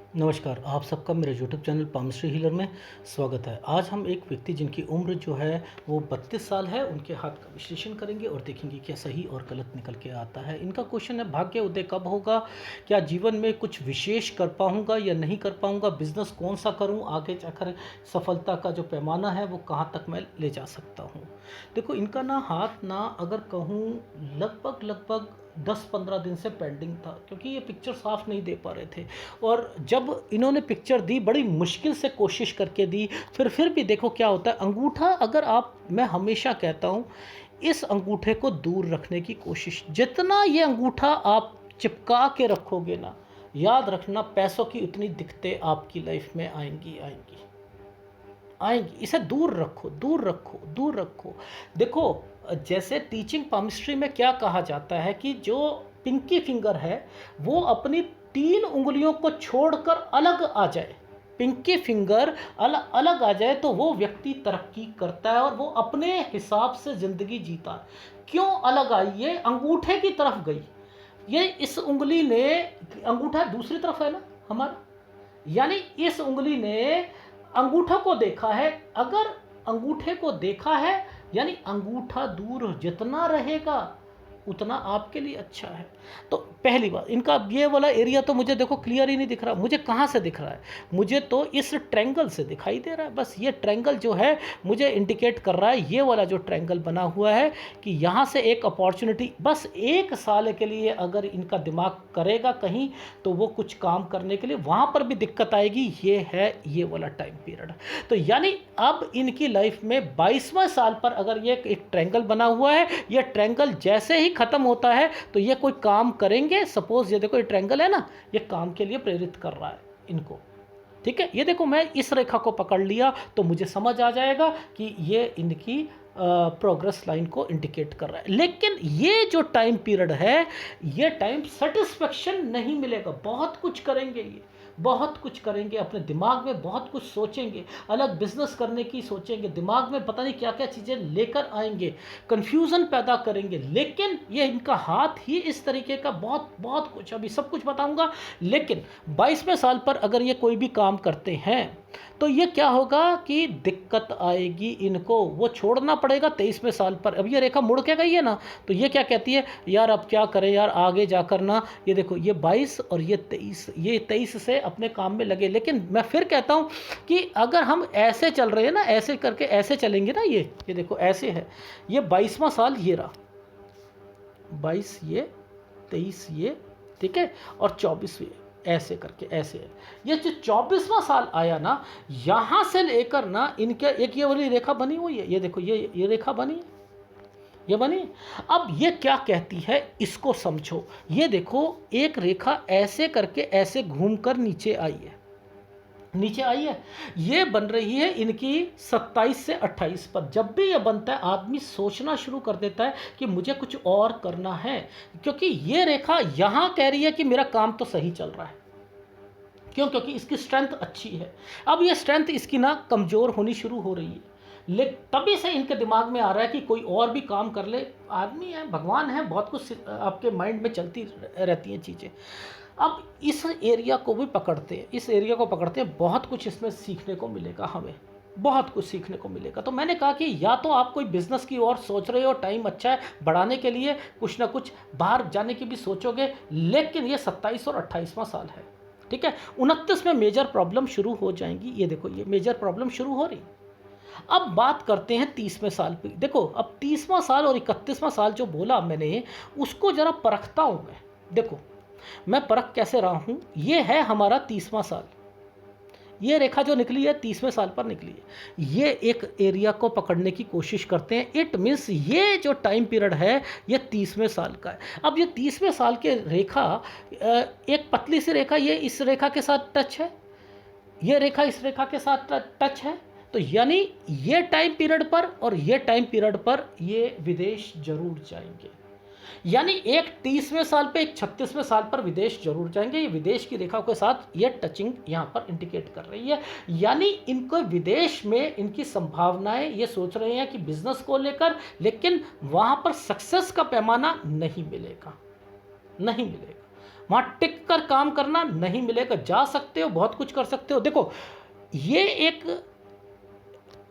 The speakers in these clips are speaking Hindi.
नमस्कार, आप सबका मेरे यूट्यूब चैनल पामश्री हीलर में स्वागत है। आज हम एक व्यक्ति जिनकी उम्र जो है वो 32 साल है, उनके हाथ का विश्लेषण करेंगे और देखेंगे क्या सही और गलत निकल के आता है। इनका क्वेश्चन है, भाग्य उदय कब होगा? क्या जीवन में कुछ विशेष कर पाऊँगा या नहीं कर पाऊँगा? बिज़नेस कौन-सा करूँ? आगे जाकर सफलता का जो पैमाना है वो कहाँ तक मैं ले जा सकता हूँ? देखो, इनका ना हाथ ना अगर कहूँ लगभग 10-15 दिन से पेंडिंग था, क्योंकि ये पिक्चर साफ़ नहीं दे पा रहे थे। और जब इन्होंने पिक्चर दी, बड़ी मुश्किल से कोशिश करके दी, फिर भी देखो क्या होता है। अंगूठा अगर आप, मैं हमेशा कहता हूँ, इस अंगूठे को दूर रखने की कोशिश, जितना ये अंगूठा आप चिपका के रखोगे ना, याद रखना पैसों की उतनी दिक्कतें आपकी लाइफ में आएंगी आएंगी आएंगी। इसे दूर रखो, दूर रखो, दूर रखो। देखो, जैसे टीचिंग पामिस्ट्री में क्या कहा जाता है कि जो पिंकी फिंगर है वो अपनी 3 उंगलियों को छोड़कर अलग आ जाए, पिंकी फिंगर अलग अलग आ जाए, तो वो व्यक्ति तरक्की करता है और वो अपने हिसाब से ज़िंदगी जीता है। क्यों अलग आई? ये अंगूठे की तरफ गई। ये इस उंगली ने, अंगूठा दूसरी तरफ है ना हमारा, यानी इस उंगली ने अंगूठा को देखा है। अगर अंगूठे को देखा है, यानी अंगूठा दूर जितना रहेगा उतना आपके लिए अच्छा है। तो पहली बात, इनका ये वाला एरिया तो मुझे देखो क्लियर ही नहीं दिख रहा। मुझे कहाँ से दिख रहा है? मुझे तो इस ट्रायंगल से दिखाई दे रहा है। बस ये ट्रायंगल जो है मुझे इंडिकेट कर रहा है, ये वाला जो ट्रायंगल बना हुआ है, कि यहाँ से एक अपॉर्चुनिटी, बस 1 साल के लिए अगर इनका दिमाग करेगा कहीं, तो वो कुछ काम करने के लिए वहाँ पर भी दिक्कत आएगी। ये है ये वाला टाइम पीरियड। तो यानी अब इनकी लाइफ में 22वां साल पर अगर ये एक ट्रायंगल बना हुआ है, ये ट्रायंगल जैसे ही खत्म होता है तो ये कोई काम करेंगे। सपोज ये देखो, ये ट्रायंगल है ना, ये काम के लिए प्रेरित कर रहा है इनको। ठीक है, ये देखो, मैं इस रेखा को पकड़ लिया तो मुझे समझ आ जाएगा कि ये इनकी प्रोग्रेस लाइन को इंडिकेट कर रहा है। लेकिन ये जो टाइम पीरियड है, ये टाइम सेटिस्फेक्शन नहीं मिलेगा। बहुत कुछ करेंगे ये, बहुत कुछ करेंगे, अपने दिमाग में बहुत कुछ सोचेंगे, अलग बिजनेस करने की सोचेंगे, दिमाग में पता नहीं क्या क्या चीज़ें लेकर आएंगे, कन्फ्यूज़न पैदा करेंगे। लेकिन ये इनका हाथ ही इस तरीके का, बहुत बहुत कुछ, अभी सब कुछ बताऊंगा। लेकिन 22वें साल पर अगर ये कोई भी काम करते हैं तो ये क्या होगा कि दिक्कत आएगी इनको, वो छोड़ना पड़ेगा 23वें साल पर। अब ये रेखा मुड़ के गई है ना, तो ये क्या कहती है, यार अब क्या करें यार, आगे जाकर ना, ये देखो ये 22 और ये 23, ये 23 से अपने काम में लगे। लेकिन मैं फिर कहता हूँ कि अगर हम ऐसे चल रहे हैं ना, ऐसे करके ऐसे चलेंगे ना, ये देखो ऐसे है, ये 22वां साल ये रहा, 22 ये, 23 ये, ठीक है, और 24 ये, ऐसे करके ऐसे है। ये जो 24वां साल आया ना, यहाँ से लेकर ना इनके एक ये वाली रेखा बनी हुई है, ये देखो ये रेखा बनी है, ये बनी। अब ये क्या कहती है इसको समझो। ये देखो, एक रेखा ऐसे करके ऐसे घूमकर नीचे आई है, नीचे आई है। ये बन रही है इनकी 27 से 28 पर। जब भी ये बनता है आदमी सोचना शुरू कर देता है कि मुझे कुछ और करना है, क्योंकि ये रेखा यहाँ कह रही है कि मेरा काम तो सही चल रहा है। क्यों? क्योंकि इसकी स्ट्रेंथ अच्छी है। अब ये स्ट्रेंथ इसकी ना कमज़ोर होनी शुरू हो रही है। लेकिन तभी से इनके दिमाग में आ रहा है कि कोई और भी काम कर ले। आदमी है, भगवान है, बहुत कुछ आपके माइंड में चलती रहती हैं चीज़ें। अब इस एरिया को भी पकड़ते हैं, इस एरिया को पकड़ते हैं, बहुत कुछ इसमें सीखने को मिलेगा, हमें बहुत कुछ सीखने को मिलेगा। तो मैंने कहा कि या तो आप कोई बिज़नेस की ओर सोच रहे हो, टाइम अच्छा है बढ़ाने के लिए, कुछ ना कुछ बाहर जाने की भी सोचोगे। लेकिन ये 27 और 28वां साल है, ठीक है। 29 में मेजर प्रॉब्लम शुरू हो जाएंगी। ये देखो, ये मेजर प्रॉब्लम शुरू हो रही। अब बात करते हैं 30वें साल पे। देखो, अब 30वां साल और 31वां साल जो बोला मैंने, उसको ज़रा परखता हूँ मैं। देखो, मैं परख कैसे रहा हूँ। ये है हमारा 30वां साल, ये रेखा जो निकली है 30वें साल पर निकली है। ये एक एरिया को पकड़ने की कोशिश करते हैं। इट मीन्स ये जो टाइम पीरियड है ये 30वें साल का है। अब ये 30वें साल के रेखा, एक पतली सी रेखा ये इस रेखा के साथ टच है, ये रेखा इस रेखा के साथ टच है। तो यानी ये टाइम पीरियड पर और ये टाइम पीरियड पर ये विदेश जरूर जाएंगे। यानी एक 30वें साल पे, एक 36वें साल पर विदेश जरूर जाएंगे। ये विदेश की रेखा के साथ ये टचिंग यहाँ पर इंडिकेट कर रही है। यानी इनको विदेश में इनकी संभावनाएं, ये सोच रहे हैं कि बिजनेस को लेकर, लेकिन वहाँ पर सक्सेस का पैमाना नहीं मिलेगा, नहीं मिलेगा। वहाँ टिक कर काम करना नहीं मिलेगा। जा सकते हो, बहुत कुछ कर सकते हो। देखो, ये एक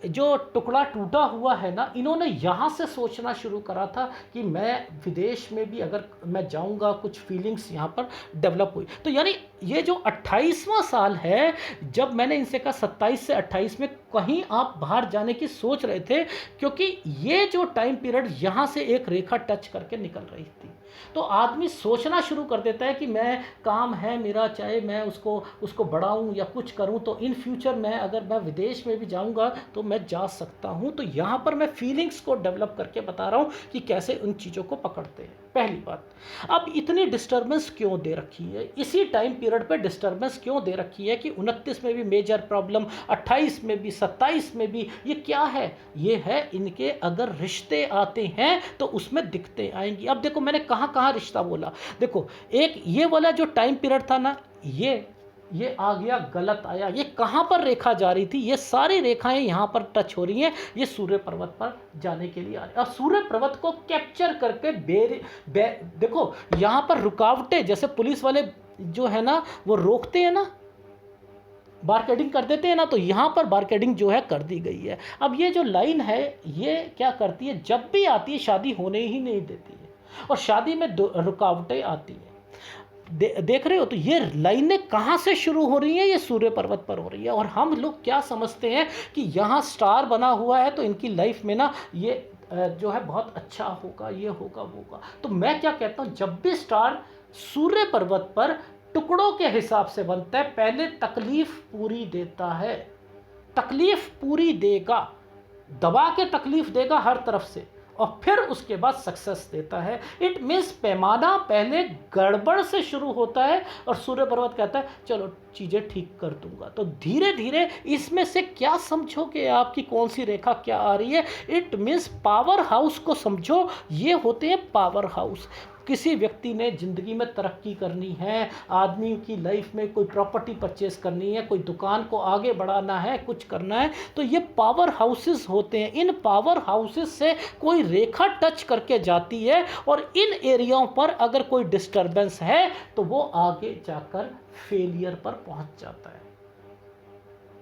जो टुकड़ा टूटा हुआ है ना, इन्होंने यहाँ से सोचना शुरू करा था कि मैं विदेश में भी अगर मैं जाऊँगा, कुछ फीलिंग्स यहाँ पर डेवलप हुई। तो यानी ये जो 28वां साल है, जब मैंने इनसे कहा 27 से 28 में कहीं आप बाहर जाने की सोच रहे थे, क्योंकि ये जो टाइम पीरियड यहाँ से एक रेखा टच करके निकल रही थी। तो आदमी सोचना शुरू कर देता है कि मैं, काम है मेरा, चाहे मैं उसको उसको बढ़ाऊँ या कुछ करूँ, तो इन फ्यूचर मैं अगर मैं विदेश में भी जाऊँगा तो मैं जा सकता हूँ। तो यहाँ पर मैं फीलिंग्स को डेवलप करके बता रहा हूँ कि कैसे उन चीज़ों को पकड़ते हैं। पहली बात, अब इतनी डिस्टर्बेंस क्यों दे रखी है, इसी टाइम पीरियड पे डिस्टर्बेंस क्यों दे रखी है कि 29 में भी मेजर प्रॉब्लम, 28 में भी, 27 में भी। ये क्या है? ये है इनके अगर रिश्ते आते हैं तो उसमें दिक्कतें आएंगी। अब देखो, मैंने कहाँ कहाँ रिश्ता बोला। देखो, एक ये वाला जो टाइम पीरियड था ना, ये आ गया, गलत आया। ये कहाँ पर रेखा जा रही थी? ये सारी रेखाएं यहाँ पर टच हो रही हैं, ये सूर्य पर्वत पर जाने के लिए आ रही है। और सूर्य पर्वत को कैप्चर करके देखो, यहाँ पर रुकावटें, जैसे पुलिस वाले जो है ना, वो रोकते हैं ना, बारकेडिंग कर देते हैं ना, तो यहाँ पर बारकेडिंग जो है कर दी गई है। अब ये जो लाइन है, ये क्या करती है, जब भी आती है शादी होने ही नहीं देती है, और शादी में रुकावटें आती हैं। देख रहे हो? तो ये लाइनें कहाँ से शुरू हो रही हैं? ये सूर्य पर्वत पर हो रही है। और हम लोग क्या समझते हैं कि यहाँ स्टार बना हुआ है तो इनकी लाइफ में ना ये जो है बहुत अच्छा होगा, ये होगा, वो होगा। तो मैं क्या कहता हूँ, जब भी स्टार सूर्य पर्वत पर टुकड़ों के हिसाब से बनता है, पहले तकलीफ पूरी देता है, तकलीफ पूरी देगा, दबा के तकलीफ देगा हर तरफ से, और फिर उसके बाद सक्सेस देता है। इट मीन्स पैमाना पहले गड़बड़ से शुरू होता है, और सूर्य पर्वत कहता है चलो चीज़ें ठीक कर दूंगा। तो धीरे धीरे इसमें से क्या समझोगे आपकी कौन सी रेखा क्या आ रही है? इट मीन्स पावर हाउस को समझो। ये होते हैं पावर हाउस। किसी व्यक्ति ने ज़िंदगी में तरक्की करनी है, आदमी की लाइफ में कोई प्रॉपर्टी परचेस करनी है, कोई दुकान को आगे बढ़ाना है, कुछ करना है, तो ये पावर हाउसेस होते हैं। इन पावर हाउसेस से कोई रेखा टच करके जाती है, और इन एरियाओं पर अगर कोई डिस्टर्बेंस है तो वो आगे जाकर फेलियर पर पहुंच जाता है।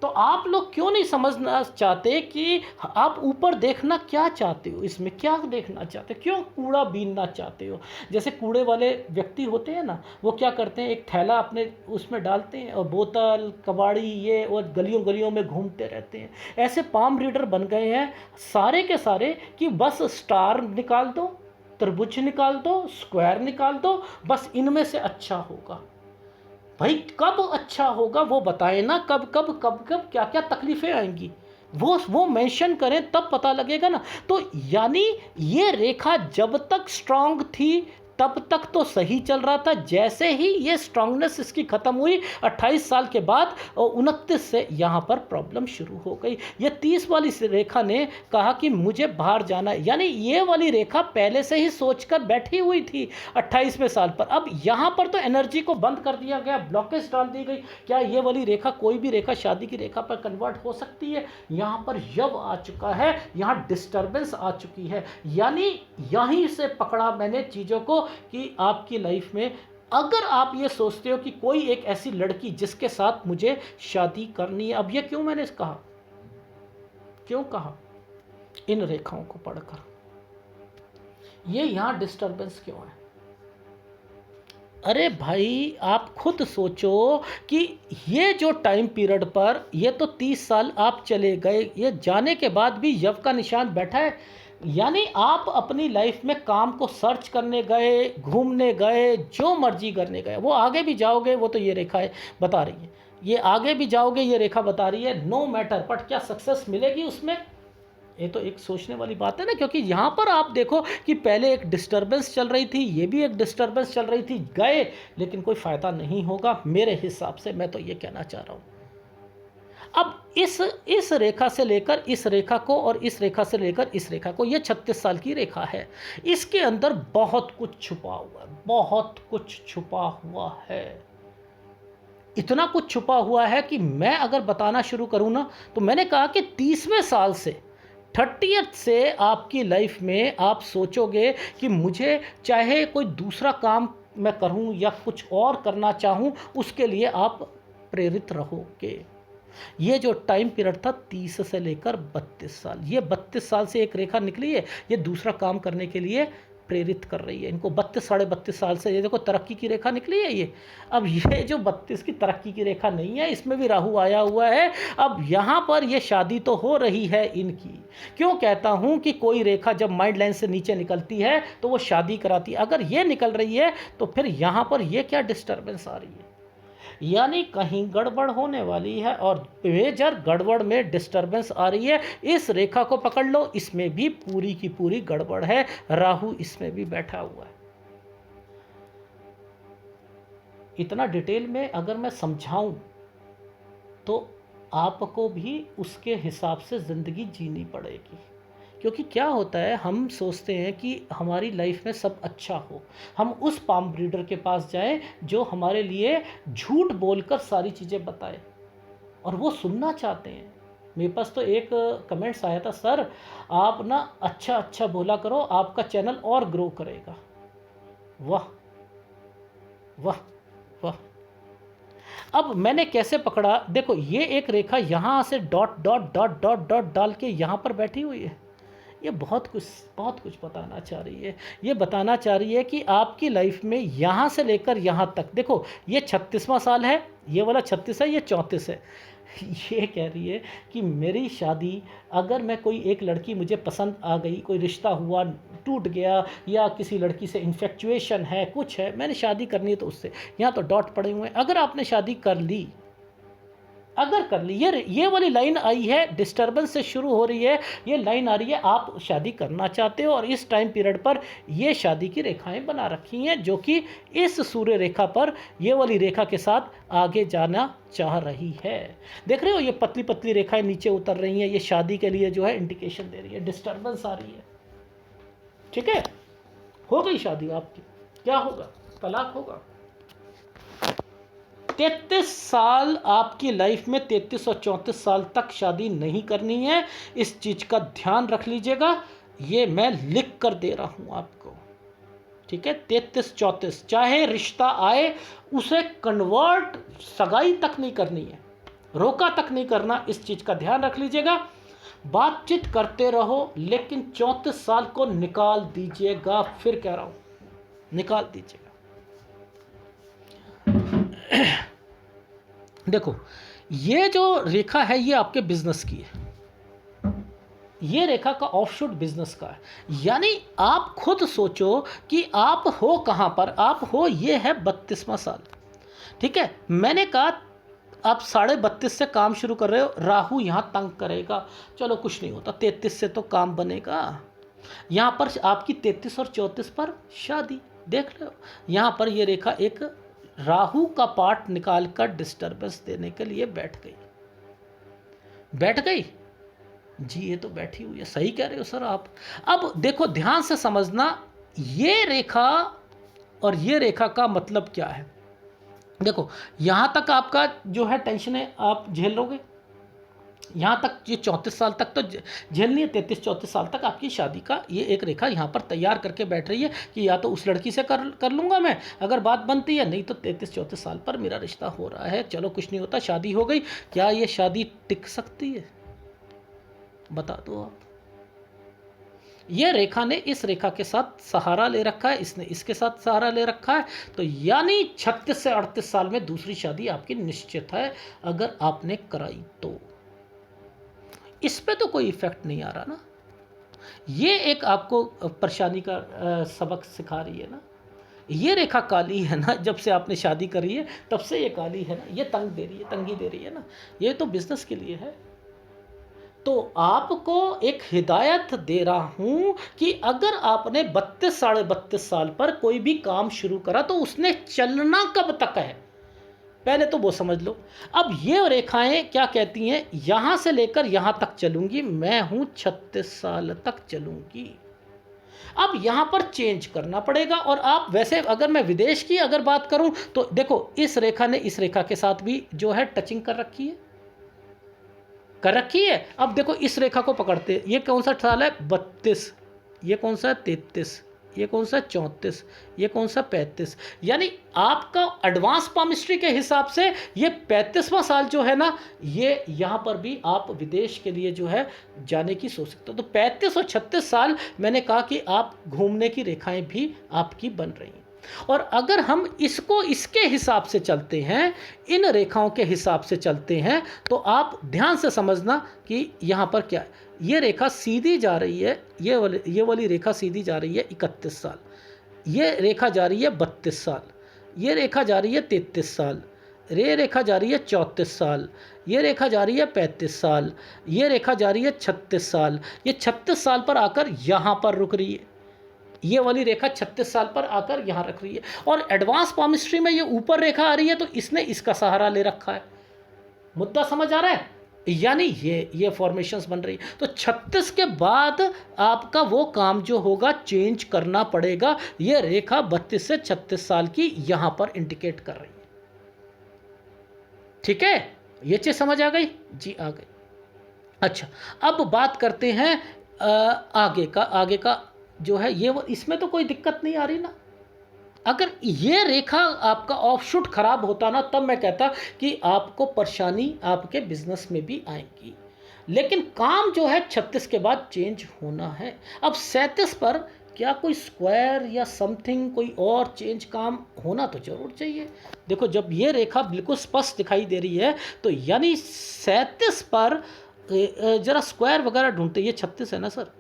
तो आप लोग क्यों नहीं समझना चाहते कि आप ऊपर देखना क्या चाहते हो, इसमें क्या देखना चाहते हो, क्यों कूड़ा बीनना चाहते हो? जैसे कूड़े वाले व्यक्ति होते हैं ना, वो क्या करते हैं, एक थैला अपने उसमें डालते हैं और बोतल, कबाड़ी, ये, और गलियों गलियों में घूमते रहते हैं। ऐसे पाम रीडर बन गए हैं सारे के सारे कि बस स्टार निकाल दो, त्रिभुज निकाल दो, स्क्वायर निकाल दो, बस इनमें से अच्छा होगा। भाई कब अच्छा होगा वो बताएं ना, कब कब कब कब क्या क्या तकलीफ़ें आएंगी, वो मेंशन करें, तब पता लगेगा ना। तो यानी ये रेखा जब तक स्ट्रांग थी तब तक तो सही चल रहा था। जैसे ही ये स्ट्रांगनेस इसकी ख़त्म हुई 28 साल के बाद, और 29 से यहाँ पर प्रॉब्लम शुरू हो गई। ये 30 वाली रेखा ने कहा कि मुझे बाहर जाना है, यानी ये वाली रेखा पहले से ही सोचकर बैठी हुई थी 28वें साल पर। अब यहाँ पर तो एनर्जी को बंद कर दिया गया, ब्लॉकेज डाल दी गई। क्या ये वाली रेखा, कोई भी रेखा शादी की रेखा पर कन्वर्ट हो सकती है? यहाँ पर यव आ चुका है, यहाँ डिस्टर्बेंस आ चुकी है। यानी यहीं से पकड़ा मैंने चीज़ों को कि आपकी लाइफ में अगर आप ये सोचते हो कि कोई एक ऐसी लड़की जिसके साथ मुझे शादी करनी है। अब ये क्यों मैंने कहा, क्यों कहा? इन रेखाओं को पढ़कर ये यहां डिस्टर्बेंस क्यों है? अरे भाई, आप खुद सोचो कि ये जो टाइम पीरियड पर, ये तो 30 साल आप चले गए, ये जाने के बाद भी यव का निशान बैठा है। यानी आप अपनी लाइफ में काम को सर्च करने गए, घूमने गए, जो मर्जी करने गए, वो आगे भी जाओगे, वो तो ये रेखा है बता रही है, ये आगे भी जाओगे, ये रेखा बता रही है। नो मैटर, बट क्या सक्सेस मिलेगी उसमें? ये तो एक सोचने वाली बात है ना। क्योंकि यहाँ पर आप देखो कि पहले एक डिस्टर्बेंस चल रही थी, ये भी एक डिस्टर्बेंस चल रही थी, गए, लेकिन कोई फ़ायदा नहीं होगा मेरे हिसाब से। मैं तो ये कहना चाह रहा हूँ। अब इस रेखा से लेकर इस रेखा को, और इस रेखा से लेकर इस रेखा को, ये 36 साल की रेखा है। इसके अंदर बहुत कुछ छुपा हुआ है, बहुत कुछ छुपा हुआ है। इतना कुछ छुपा हुआ है कि मैं अगर बताना शुरू करूँ ना, तो मैंने कहा कि 30वें साल से 30th से आपकी लाइफ में आप सोचोगे कि मुझे चाहे कोई दूसरा काम मैं करूं या कुछ और करना चाहूं, उसके लिए आप प्रेरित रहोगे। ये जो टाइम पीरियड था 30 से लेकर 32 साल, ये 32 साल से एक रेखा निकली है, ये दूसरा काम करने के लिए प्रेरित कर रही है इनको। 32 साढ़े 32 साल से ये देखो तरक्की की रेखा निकली है ये। अब ये जो 32 की तरक्की की रेखा नहीं है, इसमें भी राहु आया हुआ है। अब यहाँ पर ये शादी तो हो रही है इनकी। क्यों कहता हूँ कि कोई रेखा जब माइंड लाइन से नीचे निकलती है तो वो शादी कराती है। अगर ये निकल रही है तो फिर यहाँ पर ये क्या डिस्टर्बेंस आ रही है, यानी कहीं गड़बड़ होने वाली है और मेजर गड़बड़ में डिस्टरबेंस आ रही है। इस रेखा को पकड़ लो, इसमें भी पूरी की पूरी गड़बड़ है, राहु इसमें भी बैठा हुआ है। इतना डिटेल में अगर मैं समझाऊं तो आपको भी उसके हिसाब से ज़िंदगी जीनी पड़ेगी। क्योंकि क्या होता है, हम सोचते हैं कि हमारी लाइफ में सब अच्छा हो, हम उस पाम ब्रीडर के पास जाएं जो हमारे लिए झूठ बोलकर सारी चीज़ें बताए, और वो सुनना चाहते हैं। मेरे पास तो एक कमेंट्स आया था, सर आप ना अच्छा अच्छा बोला करो, आपका चैनल और ग्रो करेगा। वाह वाह वाह। अब मैंने कैसे पकड़ा, देखो ये एक रेखा यहाँ से dot dot dot dot dot डाल के यहाँ पर बैठी हुई है। ये बहुत कुछ बताना चाह रही है। ये बताना चाह रही है कि आपकी लाइफ में यहाँ से लेकर यहाँ तक, देखो ये 36वां साल है, ये वाला 36 है, ये 34 है। ये कह रही है कि मेरी शादी, अगर मैं कोई एक लड़की मुझे पसंद आ गई, कोई रिश्ता हुआ टूट गया, या किसी लड़की से इन्फेक्चुएशन है, कुछ है, मैंने शादी करनी है तो उससे, यहाँ तो डॉट पड़े हुए हैं। अगर आपने शादी कर ली, अगर कर ली, ये वाली लाइन आई है, डिस्टर्बेंस से शुरू हो रही है, ये लाइन आ रही है, आप शादी करना चाहते हो और इस टाइम पीरियड पर ये शादी की रेखाएं बना रखी हैं, जो कि इस सूर्य रेखा पर ये वाली रेखा के साथ आगे जाना चाह रही है। देख रहे हो, ये पतली पतली रेखाएं नीचे उतर रही हैं, ये शादी के लिए जो है इंडिकेशन दे रही है, डिस्टर्बेंस आ रही है। ठीक है, हो गई शादी आपकी, क्या होगा, तलाक होगा। 33 साल आपकी लाइफ में, 33 और 34 साल तक शादी नहीं करनी है, इस चीज़ का ध्यान रख लीजिएगा। ये मैं लिख कर दे रहा हूँ आपको, ठीक है। 33-34 चाहे रिश्ता आए, उसे कन्वर्ट सगाई तक नहीं करनी है, रोका तक नहीं करना, इस चीज़ का ध्यान रख लीजिएगा। बातचीत करते रहो, लेकिन 34 साल को निकाल दीजिएगा, फिर कह रहा हूँ निकाल दीजिएगा। देखो ये जो रेखा है ये आपके बिजनेस की है, ये रेखा का ऑफशूट बिजनेस का है। यानी आप खुद सोचो कि आप हो कहाँ पर, आप हो, ये है 32वां साल, ठीक है। मैंने कहा आप 32.5 से काम शुरू कर रहे हो, राहु यहाँ तंग करेगा, चलो कुछ नहीं होता, 33 से तो काम बनेगा। यहाँ पर आपकी 33 और 34 पर शादी, देख लो यहाँ पर ये रेखा एक राहु का पार्ट निकालकर डिस्टर्बेंस देने के लिए बैठ गई जी। ये तो बैठी हुई है, सही कह रहे हो सर आप। अब देखो ध्यान से समझना, ये रेखा और ये रेखा का मतलब क्या है। देखो यहाँ तक आपका जो है टेंशन है आप झेल लोगे, यहाँ तक ये 34 साल तक तो झेलनी है। 33-34 साल तक आपकी शादी का ये एक रेखा यहाँ पर तैयार करके बैठ रही है कि या तो उस लड़की से कर लूँगा मैं, अगर बात बनती है, नहीं तो 33-34 साल पर मेरा रिश्ता हो रहा है, चलो कुछ नहीं होता, शादी हो गई। क्या ये शादी टिक सकती है, बता दो आप। ये रेखा ने इस रेखा के साथ सहारा ले रखा है, इसने इसके साथ सहारा ले रखा है, तो यानी 36 से 38 साल में दूसरी शादी आपकी निश्चित है, अगर आपने कराई तो। इस पे तो कोई इफेक्ट नहीं आ रहा ना, ये एक आपको परेशानी का सबक सिखा रही है ना। ये रेखा काली है ना, जब से आपने शादी करी है तब से ये काली है ना, ये तंग दे रही है, तंगी दे रही है ना, ये तो बिजनेस के लिए है। तो आपको एक हिदायत दे रहा हूं कि अगर आपने 32 साढ़े 32 साल पर कोई भी काम शुरू करा तो उसने चलना कब तक है, पहले तो वो समझ लो। अब ये रेखाएं क्या कहती हैं, यहां से लेकर यहां तक चलूंगी, मैं हूं 36 साल तक चलूंगी। अब यहां पर चेंज करना पड़ेगा। और आप वैसे, अगर मैं विदेश की अगर बात करूं तो देखो इस रेखा ने इस रेखा के साथ भी जो है टचिंग कर रखी है। अब देखो इस रेखा को पकड़ते, ये कौन सा साल है, 32, ये कौन सा है, 33, ये कौन सा 34, ये कौन सा 35। यानी आपका एडवांस पामिस्ट्री के हिसाब से ये 35वां साल जो है ना, ये यहाँ पर भी आप विदेश के लिए जो है जाने की सोच सकते हो। तो 35 और 36 साल मैंने कहा कि आप घूमने की रेखाएं भी आपकी बन रही हैं। और अगर हम इसको इसके हिसाब से चलते हैं, इन रेखाओं के हिसाब से चलते हैं, तो आप ध्यान से समझना कि यहाँ पर क्या है। ये रेखा सीधी जा रही है, ये वाली रेखा सीधी जा रही है 31 साल, ये रेखा जा रही है 32 साल, ये रेखा जा रही है 33 साल, ये रेखा जा रही है 34 साल, ये रेखा जा रही है 35 साल, ये रेखा जा रही है 36 साल, ये 36 साल पर आकर यहाँ पर रुक रही है। ये वाली रेखा 36 साल पर आकर यहाँ रख रही है। और एडवांस पामिस्ट्री में ये ऊपर रेखा आ रही है, तो इसने इसका सहारा ले रखा है। मुद्दा समझ आ रहा है? यानी ये फॉर्मेशंस बन रही है। तो 36 के बाद आपका वो काम जो होगा चेंज करना पड़ेगा। ये रेखा 32 से 36 साल की यहाँ पर इंडिकेट कर रही है। ठीक है, ये चीज़ समझ आ गई जी? आ गई। अच्छा, अब बात करते हैं आगे का जो है ये, इसमें तो कोई दिक्कत नहीं आ रही ना। अगर ये रेखा आपका ऑफशूट खराब होता ना, तब मैं कहता कि आपको परेशानी आपके बिजनेस में भी आएगी। लेकिन काम जो है 36 के बाद चेंज होना है। अब 37 पर क्या कोई स्क्वायर या समथिंग कोई और चेंज काम होना तो जरूर चाहिए। देखो, जब ये रेखा बिल्कुल स्पष्ट दिखाई दे रही है, तो यानी 37 पर जरा स्क्वायर वगैरह ढूंढते। ये 36 है ना सर?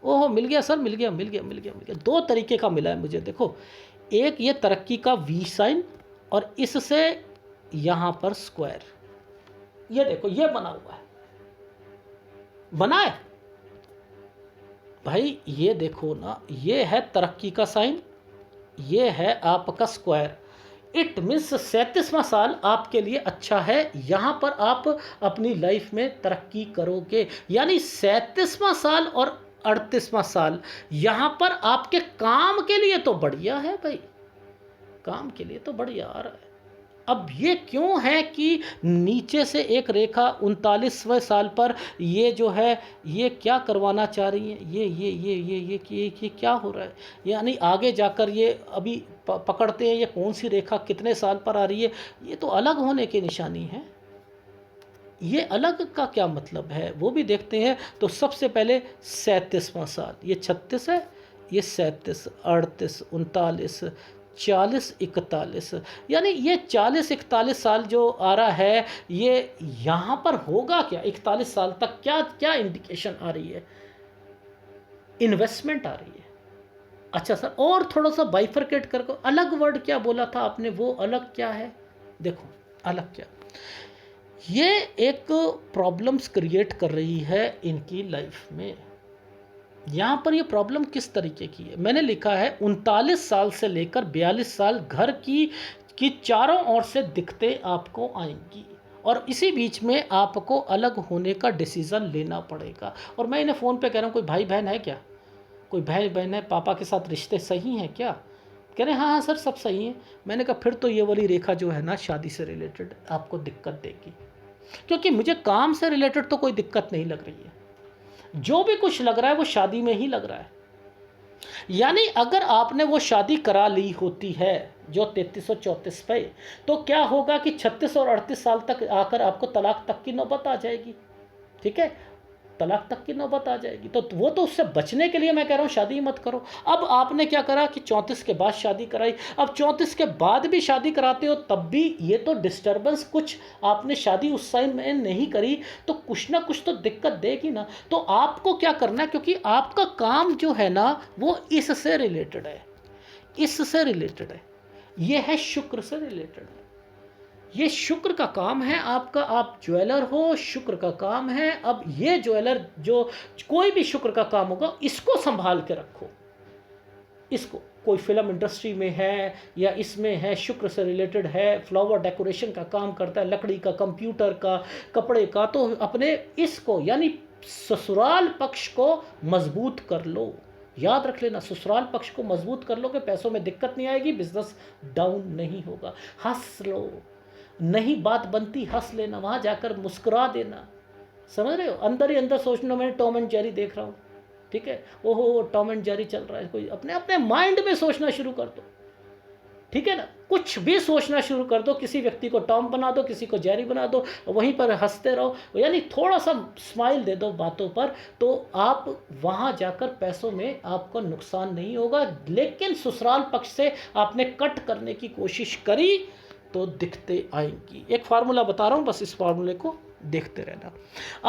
ओहो, मिल गया सर, मिल गया। दो तरीके का मिला है मुझे। देखो, एक ये तरक्की का वी साइन, और इससे यहाँ पर स्क्वायर। ये देखो, ये बना हुआ है, बना है भाई। ये देखो ना, ये है तरक्की का साइन, ये है आपका स्क्वायर। इट मीन्स 37वां साल आपके लिए अच्छा है। यहाँ पर आप अपनी लाइफ में तरक्की करोगे। यानी 37वां साल और 38वां साल यहाँ पर आपके काम के लिए तो बढ़िया है भाई, काम के लिए तो बढ़िया आ रहा है। अब ये क्यों है कि नीचे से एक रेखा 39वें साल पर ये जो है ये क्या करवाना चाह रही है? ये क्या हो रहा है? यानी आगे जाकर ये अभी पकड़ते हैं, ये कौन सी रेखा कितने साल पर आ रही है। ये तो अलग होने की निशानी है। ये अलग का क्या मतलब है वो भी देखते हैं। तो सबसे पहले 37वां साल, ये 36 है, ये 37, 38, 39, 40, 41। यानी ये 40, 41 साल जो आ रहा है, ये यहाँ पर होगा क्या 41 साल तक? क्या क्या इंडिकेशन आ रही है? इन्वेस्टमेंट आ रही है। अच्छा सर, और थोड़ा सा बाइफरकेट करके अलग वर्ड क्या बोला था आपने, वो अलग क्या है? देखो, अलग क्या, ये एक प्रॉब्लम्स क्रिएट कर रही है इनकी लाइफ में। यहाँ पर ये प्रॉब्लम किस तरीके की है? मैंने लिखा है 39 साल से लेकर 42 साल घर की चारों ओर से दिक्कतें आपको आएंगी, और इसी बीच में आपको अलग होने का डिसीज़न लेना पड़ेगा। और मैं इन्हें फ़ोन पे कह रहा हूँ, कोई भाई बहन है क्या? कोई भाई बहन है? पापा के साथ रिश्ते सही हैं क्या? कह रहे हैं हाँ सर, सब सही है। मैंने कहा फिर तो ये वाली रेखा जो है ना, शादी से रिलेटेड आपको दिक्कत देगी। क्योंकि मुझे काम से रिलेटेड तो कोई दिक्कत नहीं लग रही है। जो भी कुछ लग रहा है वो शादी में ही लग रहा है। यानी अगर आपने वो शादी करा ली होती है जो 33 और 34 पे, तो क्या होगा कि 36 और 38 साल तक आकर आपको तलाक तक की नौबत आ जाएगी। ठीक है, तलाक तक की नौबत आ जाएगी। तो वो तो उससे बचने के लिए मैं कह रहा हूँ शादी मत करो। अब आपने क्या करा कि 34 के बाद शादी कराई। अब 34 के बाद भी शादी कराते हो तब भी ये तो डिस्टर्बेंस, कुछ आपने शादी उस टाइम में नहीं करी तो कुछ ना कुछ तो दिक्कत देगी ना। तो आपको क्या करना है, क्योंकि आपका काम जो है ना वो इससे रिलेटेड है, इससे रिलेटेड है, ये है शुक्र से रिलेटेड है। ये शुक्र का काम है आपका। आप ज्वेलर हो, शुक्र का काम है। अब ये ज्वेलर जो कोई भी शुक्र का काम होगा, इसको संभाल के रखो। इसको कोई फिल्म इंडस्ट्री में है या इसमें है, शुक्र से रिलेटेड है, फ्लावर डेकोरेशन का काम करता है, लकड़ी का, कंप्यूटर का, कपड़े का, तो अपने इसको यानी ससुराल पक्ष को मजबूत कर लो। याद रख लेना, ससुराल पक्ष को मजबूत कर लो कि पैसों में दिक्कत नहीं आएगी, बिजनेस डाउन नहीं होगा। हंस लो, नहीं बात बनती हंस लेना, वहाँ जाकर मुस्कुरा देना। समझ रहे हो? अंदर ही अंदर सोचना, मैं टॉम एंड जेरी देख रहा हूँ। ठीक है, ओहो टॉम एंड जेरी चल रहा है, कोई अपने अपने माइंड में सोचना शुरू कर दो, ठीक है ना, कुछ भी सोचना शुरू कर दो, किसी व्यक्ति को टॉम बना दो, किसी को जेरी बना दो, वहीं पर हंसते रहो, यानी थोड़ा सा स्माइल दे दो बातों पर, तो आप वहाँ जाकर पैसों में आपको नुकसान नहीं होगा। लेकिन ससुराल पक्ष से आपने कट करने की कोशिश करी तो दिक्कतें आएंगी। एक फार्मूला बता रहा हूँ, बस इस फार्मूले को देखते रहना।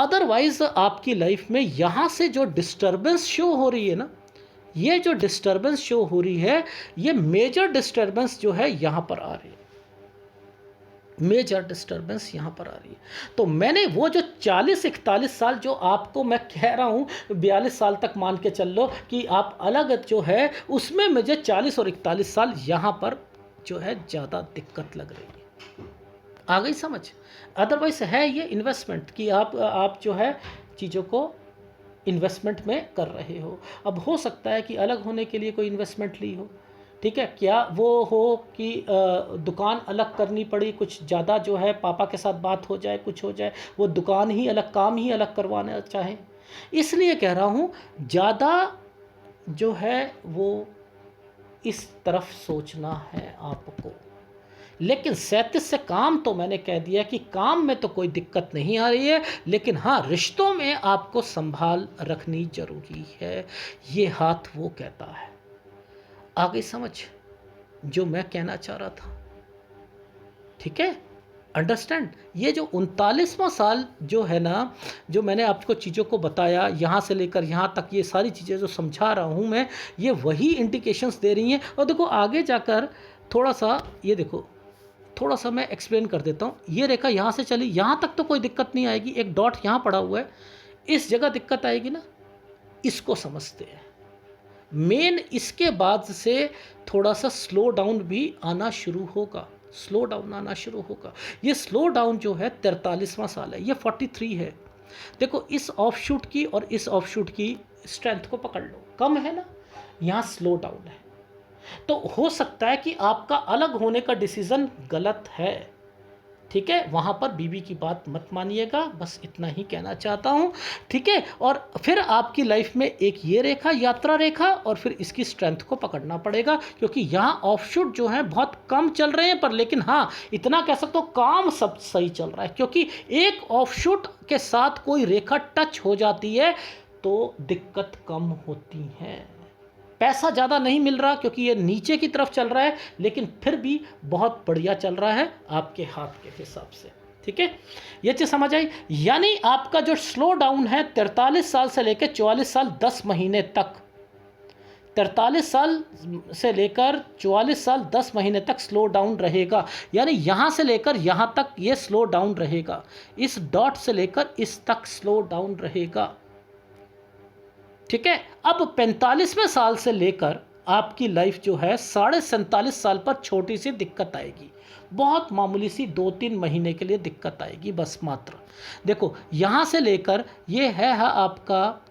अदरवाइज आपकी लाइफ में यहाँ से जो डिस्टर्बेंस शो हो रही है ना, ये जो डिस्टर्बेंस शो हो रही है, ये मेजर डिस्टर्बेंस जो है यहाँ पर आ रही है, मेजर डिस्टर्बेंस यहाँ पर आ रही है। तो मैंने वो जो 40-41 साल जो आपको मैं कह रहा हूँ, 42 साल तक मान के चल लो कि आप अलग जो है, उसमें मुझे 40 और 41 साल यहाँ पर जो है ज़्यादा दिक्कत लग रही है। आ गई समझ? अदरवाइज है ये इन्वेस्टमेंट कि आप जो है चीज़ों को इन्वेस्टमेंट में कर रहे हो। अब हो सकता है कि अलग होने के लिए कोई इन्वेस्टमेंट ली हो, ठीक है, क्या वो हो कि दुकान अलग करनी पड़ी, कुछ ज़्यादा जो है पापा के साथ बात हो जाए, कुछ हो जाए, वो दुकान ही अलग, काम ही अलग करवाना चाहें, इसलिए कह रहा हूँ ज़्यादा जो है वो इस तरफ सोचना है आपको। लेकिन 37 से काम तो मैंने कह दिया कि काम में तो कोई दिक्कत नहीं आ रही है, लेकिन हाँ रिश्तों में आपको संभाल रखनी जरूरी है, ये हाथ वो कहता है। आगे समझ जो मैं कहना चाह रहा था, ठीक है, अंडरस्टैंड। ये जो 39वां साल जो है ना, जो मैंने आपको चीज़ों को बताया, यहाँ से लेकर यहाँ तक ये सारी चीज़ें जो समझा रहा हूँ मैं, ये वही इंडिकेशंस दे रही हैं। और देखो आगे जाकर थोड़ा सा ये देखो, थोड़ा सा मैं एक्सप्लेन कर देता हूँ। ये रेखा यहाँ से चली, यहाँ तक तो कोई दिक्कत नहीं आएगी, एक डॉट यहाँ पड़ा हुआ है, इस जगह दिक्कत आएगी ना, इसको समझते हैं। मेन इसके बाद से थोड़ा सा स्लो डाउन भी आना शुरू होगा, स्लो डाउन आना शुरू होगा। ये स्लो डाउन जो है 43वां साल है, ये 43 है। देखो इस ऑफशूट की और इस ऑफशूट की स्ट्रेंथ को पकड़ लो, कम है ना, यहाँ स्लो डाउन है। तो हो सकता है कि आपका अलग होने का डिसीजन गलत है, ठीक है, वहाँ पर बीवी की बात मत मानिएगा, बस इतना ही कहना चाहता हूँ, ठीक है। और फिर आपकी लाइफ में एक ये रेखा, यात्रा रेखा, और फिर इसकी स्ट्रेंथ को पकड़ना पड़ेगा, क्योंकि यहाँ ऑफशूट जो है बहुत कम चल रहे हैं, पर लेकिन हाँ इतना कह सकते हो काम सब सही चल रहा है, क्योंकि एक ऑफशूट के साथ कोई रेखा टच हो जाती है तो दिक्कत कम होती है। पैसा ज़्यादा नहीं मिल रहा क्योंकि ये नीचे की तरफ चल रहा है, लेकिन फिर भी बहुत बढ़िया चल रहा है आपके हाथ के हिसाब से, ठीक है, ये चीज़ समझ आई। यानी आपका जो स्लो डाउन है 43 साल से लेकर 44 साल 10 महीने तक, 43 साल से लेकर 44 साल 10 महीने तक स्लो डाउन रहेगा। यानी यहाँ से लेकर यहाँ तक ये स्लो डाउन रहेगा, इस डॉट से लेकर इस तक स्लो डाउन रहेगा, ठीक है। अब 45वें साल से लेकर आपकी लाइफ जो है 47.5 साल पर छोटी सी दिक्कत आएगी, बहुत मामूली सी, 2-3 महीने के लिए दिक्कत आएगी बस मात्र। देखो यहाँ से लेकर ये है आपका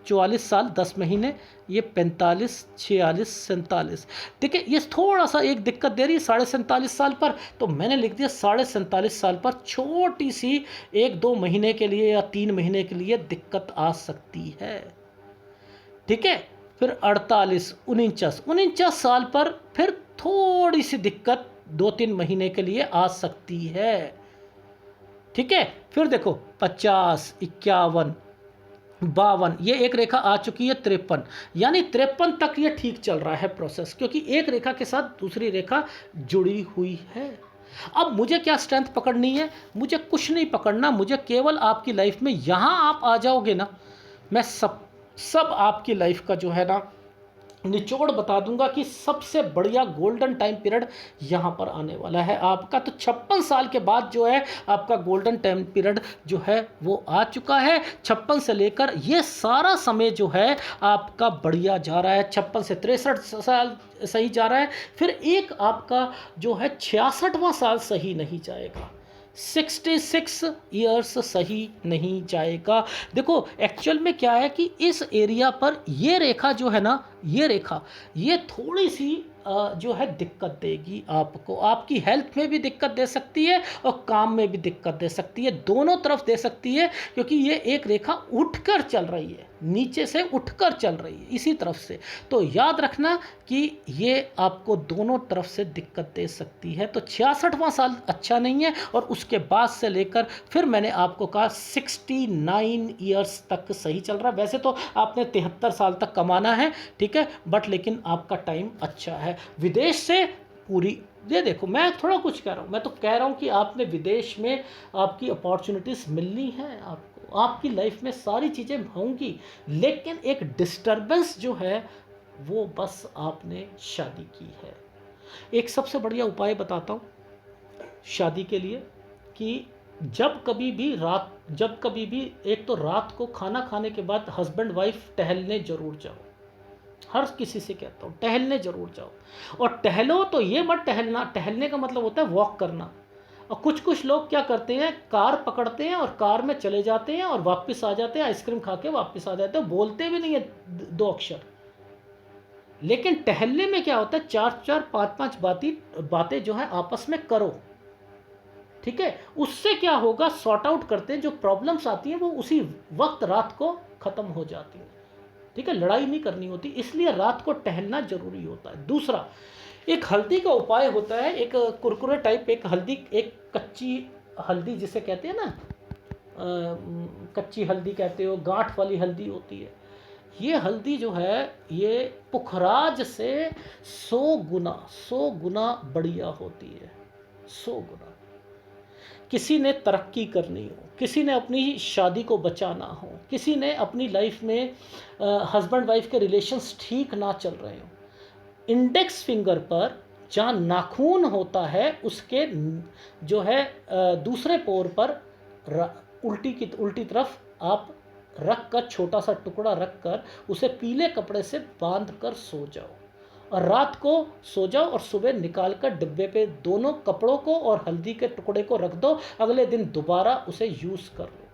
44 साल 10 महीने, ये 45, 46, 47, ठीक है, ये थोड़ा सा एक दिक्कत दे रही है 47.5 साल पर, तो मैंने लिख दिया 47.5 साल पर छोटी सी 1-2 महीने के लिए या 3 महीने के लिए दिक्कत आ सकती है, ठीक है। फिर 48, 49 साल पर फिर थोड़ी सी दिक्कत 2-3 महीने के लिए आ सकती है, ठीक है। फिर देखो 50, 51, 52, ये एक रेखा आ चुकी है 53, यानी 53 तक ये ठीक चल रहा है प्रोसेस, क्योंकि एक रेखा के साथ दूसरी रेखा जुड़ी हुई है। अब मुझे क्या स्ट्रेंथ पकड़नी है, मुझे कुछ नहीं पकड़ना, मुझे केवल आपकी लाइफ में यहाँ आप आ जाओगे ना, मैं सब आपकी लाइफ का जो है ना निचोड़ बता दूंगा कि सबसे बढ़िया गोल्डन टाइम पीरियड यहाँ पर आने वाला है आपका। तो 56 साल के बाद जो है आपका गोल्डन टाइम पीरियड जो है वो आ चुका है। 56 से लेकर ये सारा समय जो है आपका बढ़िया जा रहा है, 56 से 63 साल सही जा रहा है। फिर एक आपका जो है 66वां साल सही नहीं जाएगा, 66 ईयर्स सही नहीं जाएगा। देखो एक्चुअल में क्या है कि इस एरिया पर ये रेखा जो है ना ये रेखा, ये थोड़ी सी जो है दिक्कत देगी आपको, आपकी हेल्थ में भी दिक्कत दे सकती है और काम में भी दिक्कत दे सकती है, दोनों तरफ दे सकती है, क्योंकि ये एक रेखा उठकर चल रही है, नीचे से उठकर चल रही है इसी तरफ से। तो याद रखना कि ये आपको दोनों तरफ से दिक्कत दे सकती है। तो 66वां साल अच्छा नहीं है, और उसके बाद से लेकर फिर मैंने आपको कहा 69 ईयर्स तक सही चल रहा है। वैसे तो आपने 73 साल तक कमाना है, ठीक है, बट लेकिन आपका टाइम अच्छा है। विदेश से पूरी, ये देखो मैं थोड़ा कुछ कह रहा हूँ, मैं तो कह रहा हूँ कि आपने विदेश में आपकी अपॉर्चुनिटीज़ मिलनी है, आपको आपकी लाइफ में सारी चीज़ें होंगी, लेकिन एक डिस्टरबेंस जो है वो बस आपने शादी की है। एक सबसे बढ़िया उपाय बताता हूँ शादी के लिए, कि जब कभी भी एक तो रात को खाना खाने के बाद हस्बैंड वाइफ टहलने ज़रूर जाओ। हर किसी से कहता हूँ टहलने ज़रूर जाओ, और टहलो तो ये मत टहलना, टहलने का मतलब होता है वॉक करना। और कुछ कुछ लोग क्या करते हैं, कार पकड़ते हैं और कार में चले जाते हैं और वापस आ जाते हैं, आइसक्रीम खा के वापस आ जाते हैं, बोलते भी नहीं है दो अक्षर। लेकिन टहलने में क्या होता है, चार चार पांच पांच बातें जो है आपस में करो, ठीक है। उससे क्या होगा, सॉर्ट आउट करते हैं, जो प्रॉब्लम्स आती हैं वो उसी वक्त रात को ख़त्म हो जाती हैं, ठीक है। लड़ाई नहीं करनी होती, इसलिए रात को टहलना जरूरी होता है। दूसरा, एक हल्दी का उपाय होता है, एक कुरकुरे टाइप एक हल्दी, एक कच्ची हल्दी जिसे कहते हैं ना, कच्ची हल्दी कहते हो, गांठ वाली हल्दी होती है। ये हल्दी जो है ये पुखराज से 100 गुना बढ़िया होती है, 100 गुना। किसी ने तरक्की करनी हो, किसी ने अपनी शादी को बचाना हो, किसी ने अपनी लाइफ में हस्बैंड वाइफ के रिलेशंस ठीक ना चल रहे हो, इंडेक्स फिंगर पर जहाँ नाखून होता है उसके जो है दूसरे पोर पर उल्टी तरफ आप रख कर, छोटा सा टुकड़ा रख कर उसे पीले कपड़े से बांध कर सो जाओ, और रात को सो जाओ और सुबह निकाल कर डिब्बे पे दोनों कपड़ों को और हल्दी के टुकड़े को रख दो, अगले दिन दोबारा उसे यूज़ कर लो।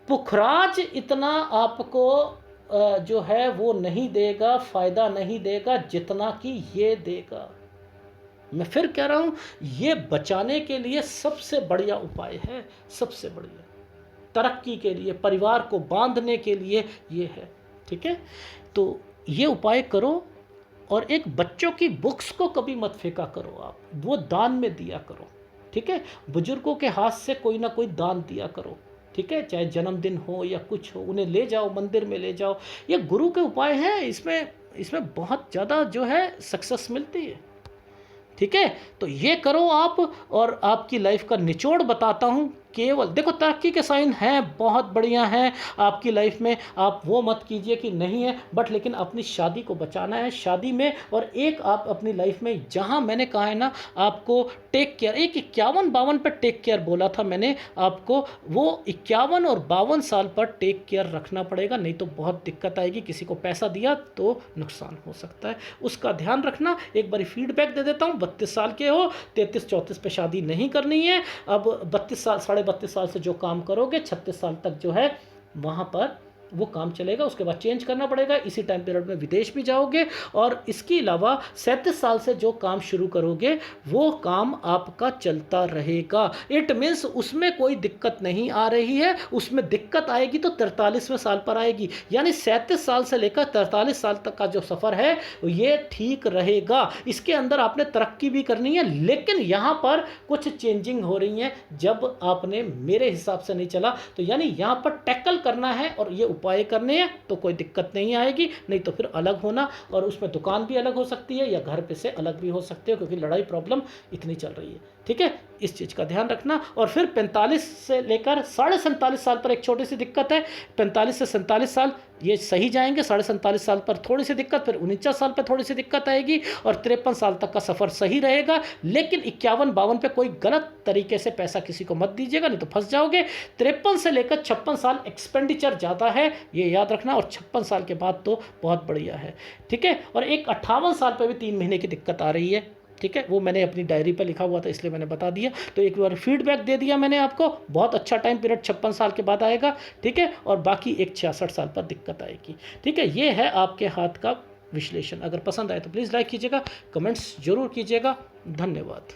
पुखराज इतना आपको जो है वो नहीं देगा, फ़ायदा नहीं देगा जितना कि ये देगा। मैं फिर कह रहा हूँ, ये बचाने के लिए सबसे बढ़िया उपाय है, सबसे बढ़िया तरक्की के लिए, परिवार को बांधने के लिए ये है, ठीक है। तो ये उपाय करो, और एक बच्चों की बुक्स को कभी मत फेंका करो, आप वो दान में दिया करो, ठीक है। बुजुर्गों के हाथ से कोई ना कोई दान दिया करो, ठीक है, चाहे जन्मदिन हो या कुछ हो, उन्हें ले जाओ, मंदिर में ले जाओ। ये गुरु के उपाय हैं, इसमें बहुत ज़्यादा जो है सक्सेस मिलती है, ठीक है। तो ये करो आप, और आपकी लाइफ का निचोड़ बताता हूँ। केवल देखो, तरक्की के साइन हैं, बहुत बढ़िया हैं आपकी लाइफ में, आप वो मत कीजिए कि नहीं है, बट लेकिन अपनी शादी को बचाना है, शादी में। और एक आप अपनी लाइफ में, जहाँ मैंने कहा है ना आपको टेक केयर, एक 51-52 पर टेक केयर बोला था मैंने आपको, वो 51 और 52 साल पर टेक केयर रखना पड़ेगा, नहीं तो बहुत दिक्कत आएगी। किसी को पैसा दिया तो नुकसान हो सकता है, उसका ध्यान रखना। एक बार फीडबैक दे देता हूँ, 32 साल के हो, 33-34 पे शादी नहीं करनी है। अब 32 साल, 32.5 साल से जो काम करोगे, 36 साल तक जो है वहाँ पर वो काम चलेगा, उसके बाद चेंज करना पड़ेगा। इसी टाइम पीरियड में विदेश भी जाओगे, और इसके अलावा 37 साल से जो काम शुरू करोगे वो काम आपका चलता रहेगा। इट मीन्स उसमें कोई दिक्कत नहीं आ रही है, उसमें दिक्कत आएगी तो 43वें साल पर आएगी। यानी 37 साल से लेकर 43 साल तक का जो सफ़र है ये ठीक रहेगा। इसके अंदर आपने तरक्की भी करनी है, लेकिन यहाँ पर कुछ चेंजिंग हो रही है। जब आपने मेरे हिसाब से नहीं चला, तो यानी यहाँ पर टैकल करना है और ये उपाय करने हैं, तो कोई दिक्कत नहीं आएगी। नहीं तो फिर अलग होना, और उसमें दुकान भी अलग हो सकती है या घर पे से अलग भी हो सकते हो, क्योंकि लड़ाई प्रॉब्लम इतनी चल रही है, ठीक है। इस चीज़ का ध्यान रखना। और फिर 45 से लेकर 47.5 साल पर एक छोटी सी दिक्कत है। 45 से 47 साल ये सही जाएंगे, 47.5 साल पर थोड़ी सी दिक्कत, फिर 49 साल पर थोड़ी सी दिक्कत आएगी, और 53 साल तक का सफ़र सही रहेगा। लेकिन 51-52 पे कोई गलत तरीके से पैसा किसी को मत दीजिएगा, नहीं तो फंस जाओगे। 53 से लेकर 56 साल एक्सपेंडिचर ज़्यादा है, ये याद रखना, और 56 साल के बाद तो बहुत बढ़िया है, ठीक है। और एक 58 साल पर भी 3 महीने की दिक्कत आ रही है, ठीक है। वो मैंने अपनी डायरी पर लिखा हुआ था, इसलिए मैंने बता दिया। तो एक बार फीडबैक दे दिया मैंने आपको, बहुत अच्छा टाइम पीरियड 56 साल के बाद आएगा, ठीक है। और बाकी एक 66 साल पर दिक्कत आएगी, ठीक है। ये है आपके हाथ का विश्लेषण। अगर पसंद आए तो प्लीज़ लाइक कीजिएगा, कमेंट्स ज़रूर कीजिएगा। धन्यवाद।